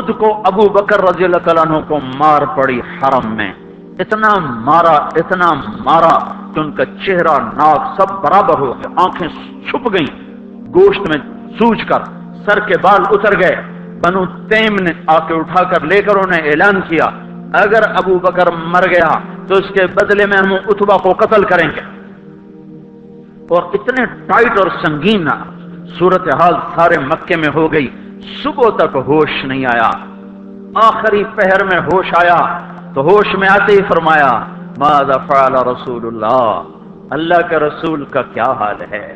خود کو ابو بکر رضی اللہ تعالیٰ عنہ کو مار پڑی حرم میں، اتنا مارا کہ ان کا چہرہ ناک سب برابر ہو گئے، آنکھیں چھپ گئیں گوشت میں سوج کر، سر کے بال اتر گئے۔ بنو تیم نے آ کے اٹھا کر لے کر انہیں اعلان کیا اگر ابو بکر مر گیا تو اس کے بدلے میں ہم عتبہ کو قتل کریں گے۔ اور اتنے ٹائٹ اور سنگین صورتحال سارے مکے میں ہو گئی، صبح تک ہوش نہیں آیا۔ آخری پہر میں ہوش آیا تو ہوش میں آتے ہی فرمایا ماذا فعل رسول اللہ کے رسول کا کیا حال ہے؟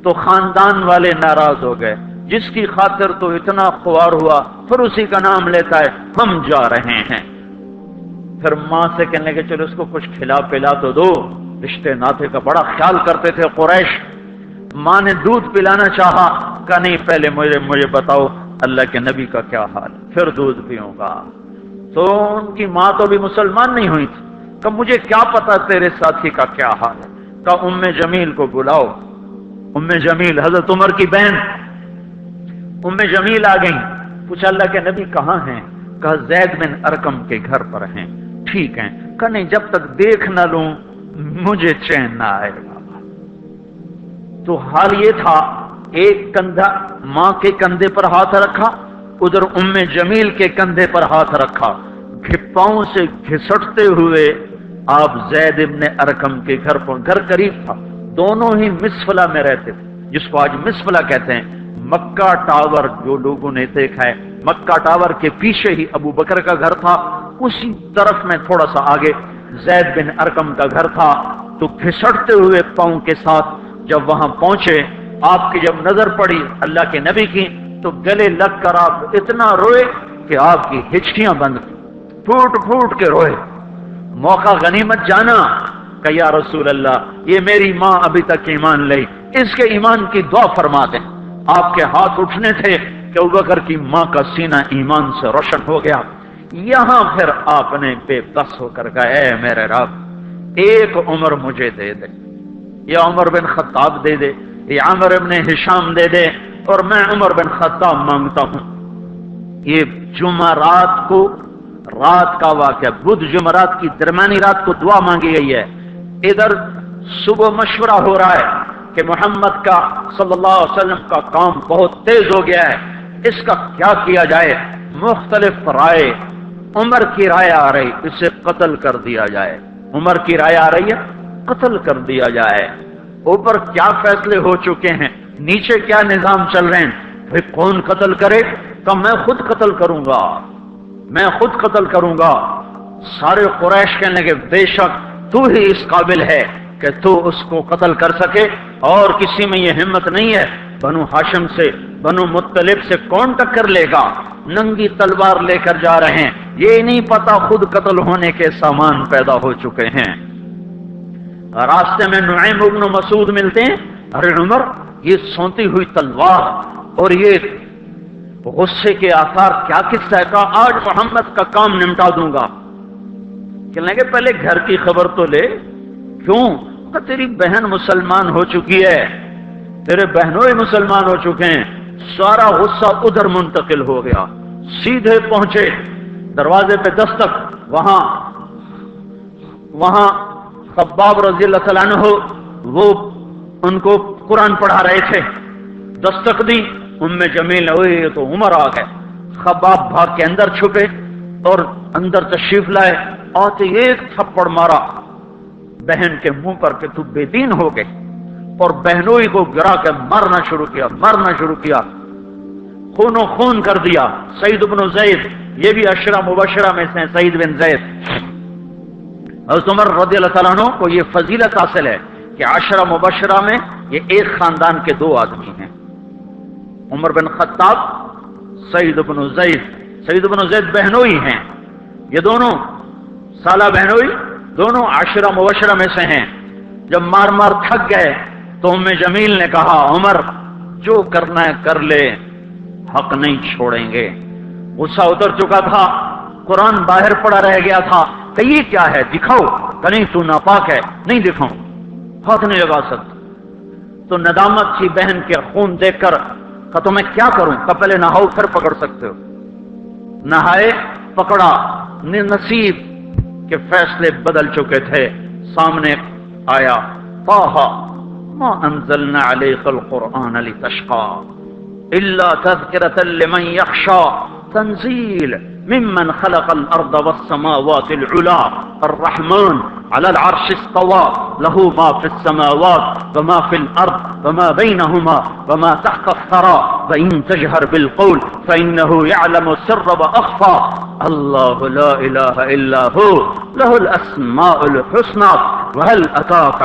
تو خاندان والے ناراض ہو گئے، جس کی خاطر تو اتنا خوار ہوا پھر اسی کا نام لیتا ہے، ہم جا رہے ہیں۔ پھر ماں سے کہنے کہ چلو اس کو کچھ کھلا پلا تو دو، رشتے ناطے کا بڑا خیال کرتے تھے قریش۔ ماں نے دودھ پلانا چاہا، کہا نہیں پہلے مجھے بتاؤ اللہ کے نبی کا کیا حال، پھر دودھ پیوں گا۔ تو ان کی ماں تو بھی مسلمان نہیں ہوئی تھی، کہ مجھے کیا پتا تیرے ساتھی کا کیا حال ہے۔ کہا ام جمیل کو بلاؤ۔ ام جمیل حضرت عمر کی بہن ام جمیل آ گئیں، پوچھا اللہ کے نبی کہاں ہیں؟ کہا زید بن ارقم کے گھر پر ہیں۔ ٹھیک ہیں۔ کہا نہیں جب تک دیکھ نہ لوں مجھے چین نہ آئے گا۔ تو حال یہ تھا، ایک کندھا ماں کے کندھے پر ہاتھ رکھا، ادھر ام جمیل کے کندھے پر ہاتھ رکھا، پاؤں سے گھسٹتے ہوئے آپ زید ابن ارقم کے گھر پر، گھر قریب تھا، دونوں ہی مسفلہ میں رہتے تھے، جس کو آج مسفلہ کہتے ہیں۔ مکہ ٹاور جو لوگوں نے دیکھا ہے، مکہ ٹاور کے پیچھے ہی ابو بکر کا گھر تھا، اسی طرف میں تھوڑا سا آگے زید بن ارقم کا گھر تھا۔ تو گھسٹتے ہوئے پاؤں کے ساتھ جب وہاں پہنچے، آپ کی جب نظر پڑی اللہ کے نبی کی تو گلے لگ کر آپ اتنا روئے کہ آپ کی ہچکیاں بند، پھوٹ پھوٹ کے روئے۔ موقع غنیمت جانا کہ یا رسول اللہ یہ میری ماں ابھی تک ایمان لئی، اس کے ایمان کی دعا فرما دیں۔ آپ کے ہاتھ اٹھنے تھے کہ ابوبکر کی ماں کا سینہ ایمان سے روشن ہو گیا۔ یہاں پھر آپ نے بے بس ہو کر کہا اے میرے رب ایک عمر مجھے دے دے، یا عمر بن خطاب دے دے، یا عمر بن ہشام دے دے، اور میں عمر بن خطاب مانگتا ہوں۔ یہ جمعرات کو رات کا واقعہ، بدھ جمعرات کی درمیانی رات کو دعا مانگی گئی ہے۔ ادھر صبح مشورہ ہو رہا ہے کہ محمد کا صلی اللہ علیہ وسلم کا کام بہت تیز ہو گیا ہے، اس کا کیا کیا جائے؟ مختلف رائے، عمر کی رائے آ رہی اسے قتل کر دیا جائے، عمر کی رائے آ رہی ہے قتل کر دیا جائے۔ اوپر کیا فیصلے ہو چکے ہیں، نیچے کیا نظام چل رہے ہیں، پھر کون قتل کرے؟ تو میں خود قتل کروں گا، میں خود قتل کروں گا۔ سارے قریش کہنے لگے بے شک تو ہی اس قابل ہے کہ تو اس کو قتل کر سکے، اور کسی میں یہ ہمت نہیں ہے۔ بنو ہاشم سے، بنو مطلب سے کون ٹکر لے گا؟ ننگی تلوار لے کر جا رہے ہیں، یہ نہیں پتا خود قتل ہونے کے سامان پیدا ہو چکے ہیں۔ راستے میں نعیم بن مسعود ملتے ہیں، ارے عمر یہ سونتی ہوئی تلوار اور یہ غصے کے آثار کیا قصہ ہے؟ کہا آج محمد کا کام نمٹا دوں گا۔ کہنے لگے پہلے گھر کی خبر تو لے۔ کیوں؟ کہ تیری بہن مسلمان ہو چکی ہے، تیرے بہنوں ہی مسلمان ہو چکے ہیں۔ سارا غصہ ادھر منتقل ہو گیا، سیدھے پہنچے دروازے پہ دستک، وہاں خباب رضی اللہ تعالیٰ عنہ وہ ان کو قرآن پڑھا رہے تھے، دستک دی، ام جمیل ہوئی تو عمر آ گئے۔ خباب بھاگ کے اندر چھپے اور اندر تشریف لائے، آتے ایک تھپڑ مارا بہن کے منہ پر کہ تو بے دین ہو گئے، اور بہنوئی کو گرا کے مارنا شروع کیا، خون و خون کر دیا۔ سعید بن زید، یہ بھی عشرہ مبشرہ میں سے سعید بن زید۔ حضرت عمر رضی اللہ تعالیٰ عنہ کو یہ فضیلت حاصل ہے کہ عشرہ مبشرہ میں یہ ایک خاندان کے دو آدمی ہیں، عمر بن خطاب، سعید بن زید۔ سعید بن زید بہنوئی ہیں، یہ دونوں سالہ بہنوئی، دونوں عشرہ مبشرہ میں سے ہیں۔ جب مار تھک گئے تو ام جمیل نے کہا عمر جو کرنا ہے کر لے، حق نہیں چھوڑیں گے۔ غصہ اتر چکا تھا، قرآن باہر پڑا رہ گیا تھا کہ یہ کیا ہے دکھاؤ، کہ نہیں تو ناپاک ہے، نہیں دکھاؤں، ہاتھ نہیں لگا سکتا۔ تو ندامت تھی بہن کے خون دیکھ کر، کہ تو میں کیا کروں؟ کہ پہلے نہاؤ پھر پکڑ سکتے ہو۔ نہائے پکڑا نصیب کے فیصلے بدل چکے تھے، سامنے آیا طٰہ ما انزلنا علیک القرآن لتشقى الا تذکرۃ لمن یخشى تنزیل ممن خلق الارض والسماوات العلا الرحمن على العرش استوى له ما في السماوات وما في الارض وما بينهما وما تحت الثرى وان تجهر بالقول فانه يعلم السر واخفى الله لا اله الا هو له الاسماء الحسنى وهل اتاك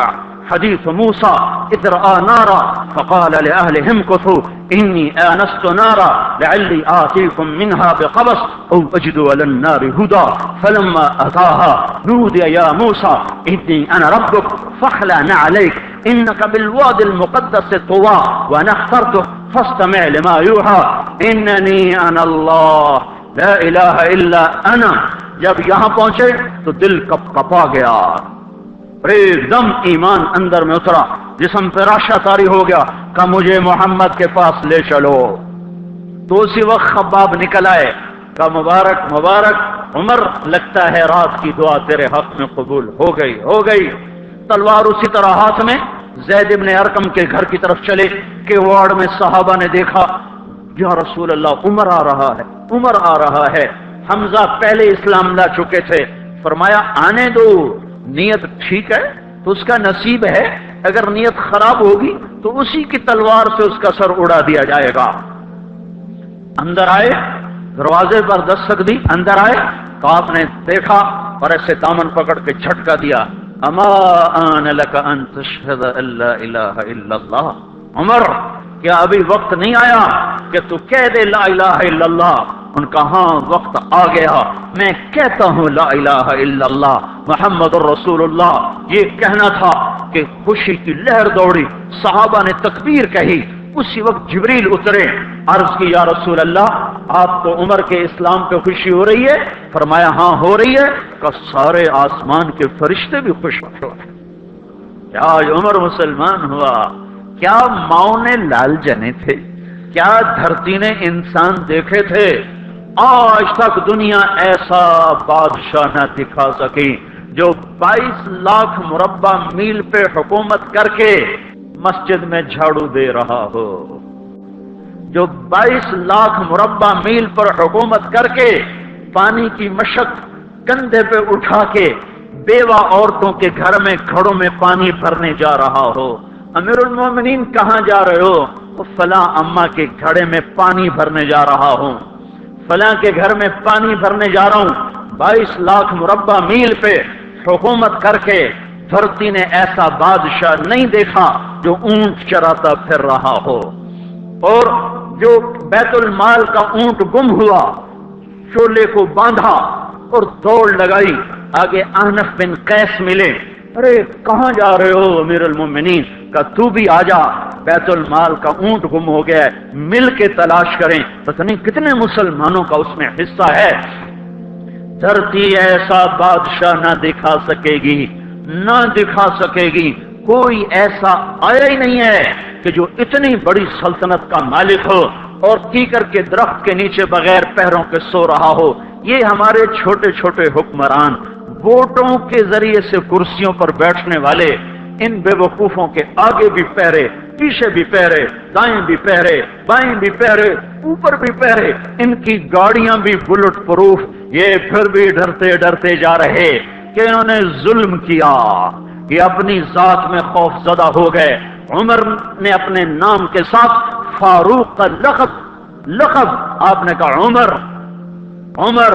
حديث موسى إذ رأى نارا فقال لأهلهم امكثوا إني آنست نارا لعلي آتيكم منها بقبس أو أجد على النار هدى فلما أتاها نودي يا موسى إني أنا ربك فاخلع نعليك إنك بالوادي المقدس طوى وأنا اخترتك فاستمع لما يوحى إنني أنا الله لا إله إلا أنا. جب یہاں پہنچے تو دل کپ کپا گیا، ایک دم ایمان اندر میں اترا، جسم پہ راشا طاری ہو گیا کہ مجھے محمد کے پاس لے چلو. تو اسی وقت خباب نکل آئے کہ مبارک مبارک عمر، لگتا ہے رات کی دعا تیرے حق میں قبول ہو گئی. تلوار اسی طرح ہاتھ میں زید ابن ارقم کے گھر کی طرف چلے کہ وارڈ میں صحابہ نے دیکھا یا رسول اللہ عمر آ رہا ہے. حمزہ پہلے اسلام لا چکے تھے، فرمایا آنے دو، نیت ٹھیک ہے تو اس کا نصیب ہے، اگر نیت خراب ہوگی تو اسی کی تلوار سے اس کا سر اڑا دیا جائے گا. اندر آئے، دروازے پر دستک دی، اندر آئے تو آپ نے دیکھا اور ایسے دامن پکڑ کے جھٹکا دیا، اما آن لک ان تشہد ان لا الہ الا اللہ. عمر، کیا ابھی وقت نہیں آیا کہ تو کہہ دے لا الہ الا اللہ؟ ان کا ہاں وقت آ گیا، میں کہتا ہوں لا الہ الا اللہ محمد الرسول اللہ. یہ کہنا تھا کہ خوشی کی لہر دوڑی، صحابہ نے تکبیر کہی. اسی وقت جبریل اترے، عرض کی یا رسول اللہ آپ کو عمر کے اسلام پہ خوشی ہو رہی ہے؟ فرمایا ہاں ہو رہی ہے. کہ سارے آسمان کے فرشتے بھی خوش ہو رہے ہیں کیا آج عمر مسلمان ہوا؟ کیا ماؤں نے لال جنے تھے؟ کیا دھرتی نے انسان دیکھے تھے؟ آج تک دنیا ایسا بادشاہ نہ دکھا سکی جو 22 لاکھ مربع میل پہ حکومت کر کے مسجد میں جھاڑو دے رہا ہو، جو 22 لاکھ مربع میل پر حکومت کر کے پانی کی مشق کندھے پہ اٹھا کے بیوہ عورتوں کے گھر میں گھڑوں میں پانی بھرنے جا رہا ہو. امیر المومنین کہاں جا رہے ہو؟ فلاں اماں کے گھڑے میں پانی بھرنے جا رہا ہوں، فلاں کے گھر میں پانی بھرنے جا رہا ہوں. 22 لاکھ مربع میل پہ حکومت کر کے دھرتی نے ایسا بادشاہ نہیں دیکھا جو اونٹ چراتا پھر رہا ہو. اور جو بیت المال کا اونٹ گم ہوا، چولے کو باندھا اور دوڑ لگائی، آگے احنف بن قیس ملے، ارے کہاں جا رہے ہو امیر المومنین؟ کہ تو بھی آ جا، بیت المال کا اونٹ گم ہو گیا ہے، مل کے تلاش کریں. پتہ نہیں کتنے مسلمانوں کا اس میں حصہ ہے. دھرتی ایسا بادشاہ نہ دکھا سکے گی. کوئی ایسا آیا ہی نہیں ہے کہ جو اتنی بڑی سلطنت کا مالک ہو اور کیکر کے درخت کے نیچے بغیر پیروں کے سو رہا ہو. یہ ہمارے چھوٹے چھوٹے حکمران، ووٹوں کے ذریعے سے کرسیوں پر بیٹھنے والے، ان بے وقوفوں کے آگے بھی پہرے، پیچھے بھی پہرے، دائیں بھی پہرے، بائیں بھی پہرے، اوپر بھی پہرے، ان کی گاڑیاں بھی بلٹ پروف. یہ پھر بھی ڈرتے ڈرتے جا رہے کہ انہوں نے ظلم کیا، یہ اپنی ذات میں خوف زدہ ہو گئے. عمر نے اپنے نام کے ساتھ فاروق کا لقب آپ نے کہا عمر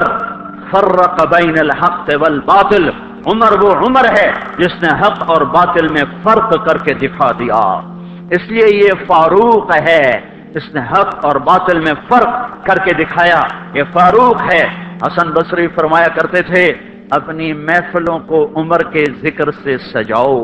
فرق بین الحق والباطل. عمر وہ عمر ہے جس نے حق اور باطل میں فرق کر کے دکھا دیا، اس لیے یہ فاروق ہے، اس نے حق اور باطل میں فرق کر کے دکھایا، یہ فاروق ہے. حسن بصری فرمایا کرتے تھے اپنی محفلوں کو عمر کے ذکر سے سجاؤ.